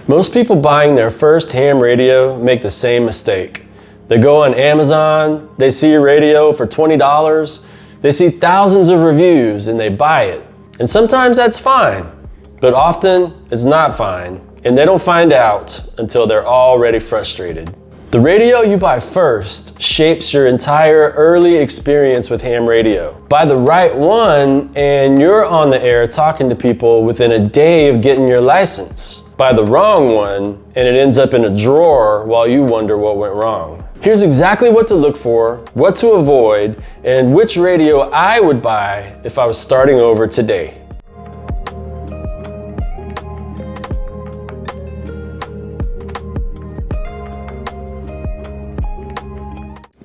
Most people buying their first ham radio make the same mistake. They go on Amazon, they see your radio for $20, they see thousands of reviews and they buy it. And sometimes that's fine, but often it's not fine, and they don't find out until they're already frustrated. The radio you buy first shapes your entire early experience with ham radio. Buy the right one and you're on the air talking to people within a day of getting your license. Buy the wrong one and it ends up in a drawer while you wonder what went wrong. Here's exactly what to look for, what to avoid, and which radio I would buy if I was starting over today.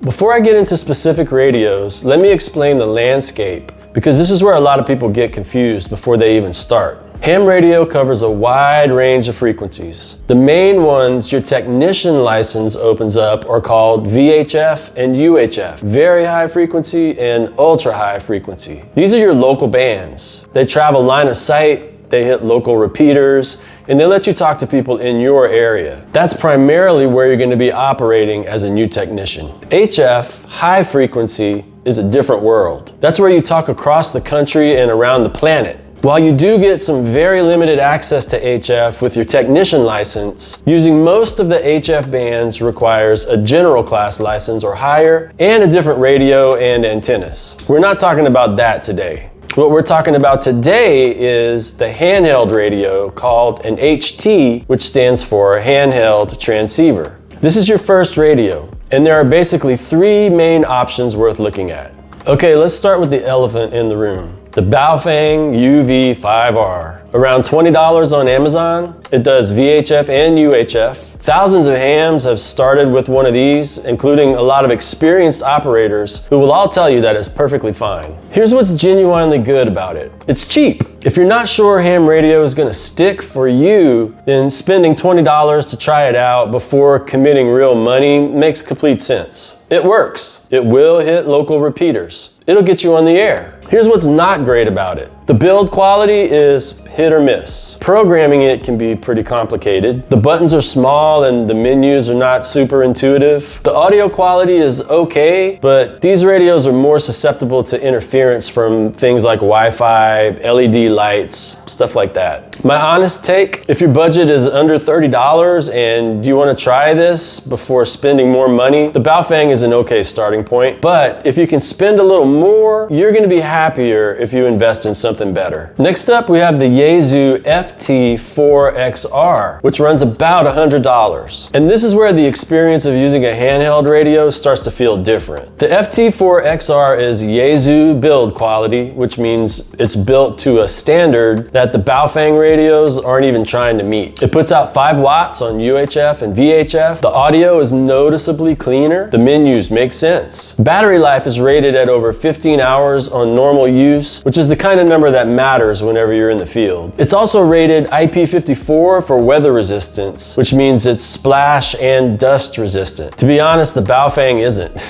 Before I get into specific radios, let me explain the landscape, because this is where a lot of people get confused before they even start. Ham radio covers a wide range of frequencies. The main ones your technician license opens up are called VHF and UHF, very high frequency and ultra high frequency. These are your local bands. They travel line of sight, they hit local repeaters, and they let you talk to people in your area. That's primarily where you're going to be operating as a new technician. HF, high frequency, is a different world. That's where you talk across the country and around the planet. While you do get some very limited access to HF with your technician license, using most of the HF bands requires a general class license or higher and a different radio and antennas. We're not talking about that today. What we're talking about today is the handheld radio called an HT, which stands for handheld transceiver. This is your first radio, and there are basically three main options worth looking at. Okay, let's start with the elephant in the room. The Baofeng UV-5R. Around $20 on Amazon. It does VHF and UHF. Thousands of hams have started with one of these, including a lot of experienced operators who will all tell you that it's perfectly fine. Here's what's genuinely good about it. It's cheap. If you're not sure ham radio is gonna stick for you, then spending $20 to try it out before committing real money makes complete sense. It works. It will hit local repeaters. It'll get you on the air. Here's what's not great about it. The build quality is hit or miss. Programming it can be pretty complicated. The buttons are small and the menus are not super intuitive. The audio quality is okay, but these radios are more susceptible to interference from things like Wi-Fi, LED lights, stuff like that. My honest take, if your budget is under $30 and you want to try this before spending more money, the Baofeng is an okay starting point. But if you can spend a little more, you're going to be happier if you invest in something better. Next up, we have the Yaesu FT-4XR, which runs about $100. And this is where the experience of using a handheld radio starts to feel different. The FT-4XR is Yaesu build quality, which means it's built to a standard that the Baofeng radios aren't even trying to meet. It puts out 5 watts on UHF and VHF. The audio is noticeably cleaner. The menus make sense. Battery life is rated at over 15 hours on normal use, which is the kind of number that matters whenever you're in the field. It's also rated IP54 for weather resistance, which means it's splash and dust resistant. To be honest, the Baofeng isn't.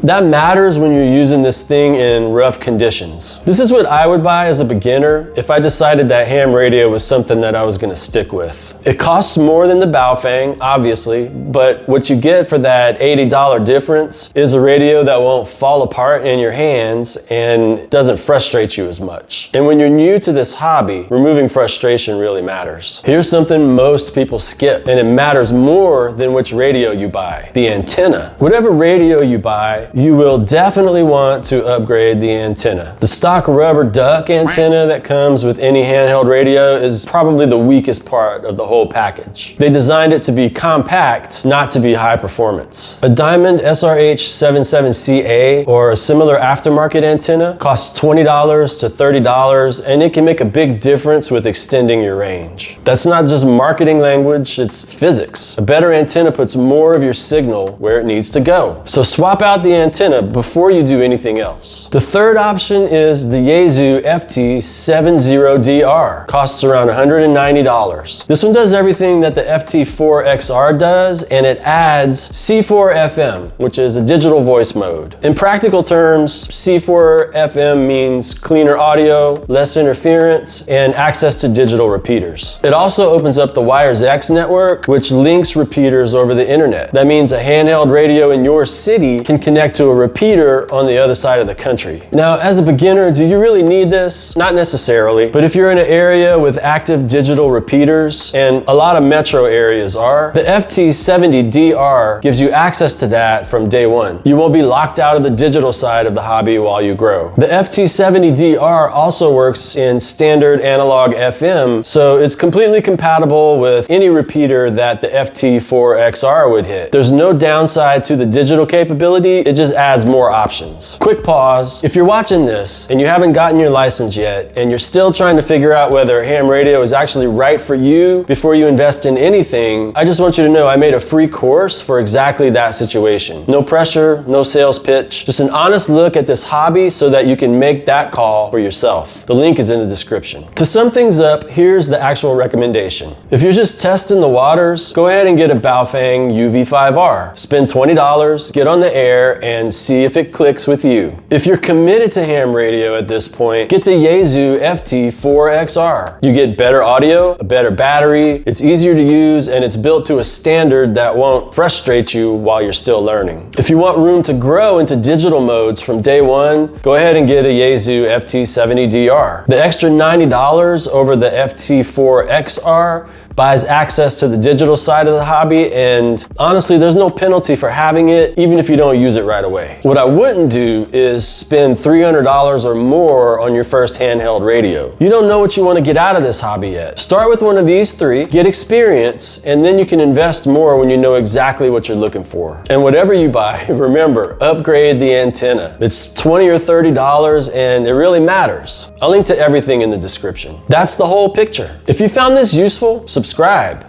That matters when you're using this thing in rough conditions. This is what I would buy as a beginner if I decided that ham radio was something that I was going to stick with. It costs more than the Baofeng, obviously, but what you get for that $80 difference is a radio that won't fall apart in your hands and doesn't frustrate you as much. And when you're new to this hobby, removing frustration really matters. Here's something most people skip, and it matters more than which radio you buy: the antenna. Whatever radio you buy, you will definitely want to upgrade the antenna. The stock rubber duck antenna that comes with any handheld radio is probably the weakest part of the whole package. They designed it to be compact, not to be high performance. A Diamond SRH-77CA or a similar aftermarket antenna costs $20 to $30, and it can make a big difference with extending your range. That's not just marketing language, it's physics. A better antenna puts more of your signal where it needs to go. So swap out out the antenna before you do anything else. The third option is the Yaesu FT-70DR. Costs around $190. This one does everything that the FT-4XR does, and it adds C4FM, which is a digital voice mode. In practical terms, C4FM means cleaner audio, less interference, and access to digital repeaters. It also opens up the WiresX network, which links repeaters over the internet. That means a handheld radio in your city can connect to a repeater on the other side of the country. Now, as a beginner, do you really need this? Not necessarily, but if you're in an area with active digital repeaters, and a lot of metro areas are, the FT-70DR gives you access to that from day one. You won't be locked out of the digital side of the hobby while you grow. The FT-70DR also works in standard analog FM, so it's completely compatible with any repeater that the FT-4XR would hit. There's no downside to the digital capability, it just adds more options. Quick pause. If you're watching this and you haven't gotten your license yet, and you're still trying to figure out whether ham radio is actually right for you before you invest in anything, I just want you to know I made a free course for exactly that situation. No pressure, no sales pitch, just an honest look at this hobby so that you can make that call for yourself. The link is in the description. To sum things up, here's the actual recommendation. If you're just testing the waters, go ahead and get a Baofeng UV-5R. Spend $20, get on the air, and see if it clicks with you. If you're committed to ham radio at this point, get the Yaesu FT-4XR. You get better audio, a better battery, it's easier to use, and it's built to a standard that won't frustrate you while you're still learning. If you want room to grow into digital modes from day one, go ahead and get a Yaesu FT-70DR. The extra $90 over the FT-4XR buys access to the digital side of the hobby, and honestly, there's no penalty for having it, even if you don't use it right away. What I wouldn't do is spend $300 or more on your first handheld radio. You don't know what you want to get out of this hobby yet. Start with one of these three, get experience, and then you can invest more when you know exactly what you're looking for. And whatever you buy, remember, upgrade the antenna. It's $20 or $30, and it really matters. I'll link to everything in the description. That's the whole picture. If you found this useful, subscribe.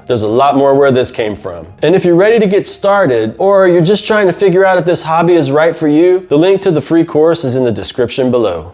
There's a lot more where this came from. And if you're ready to get started, or you're just trying to figure out if this hobby is right for you, the link to the free course is in the description below.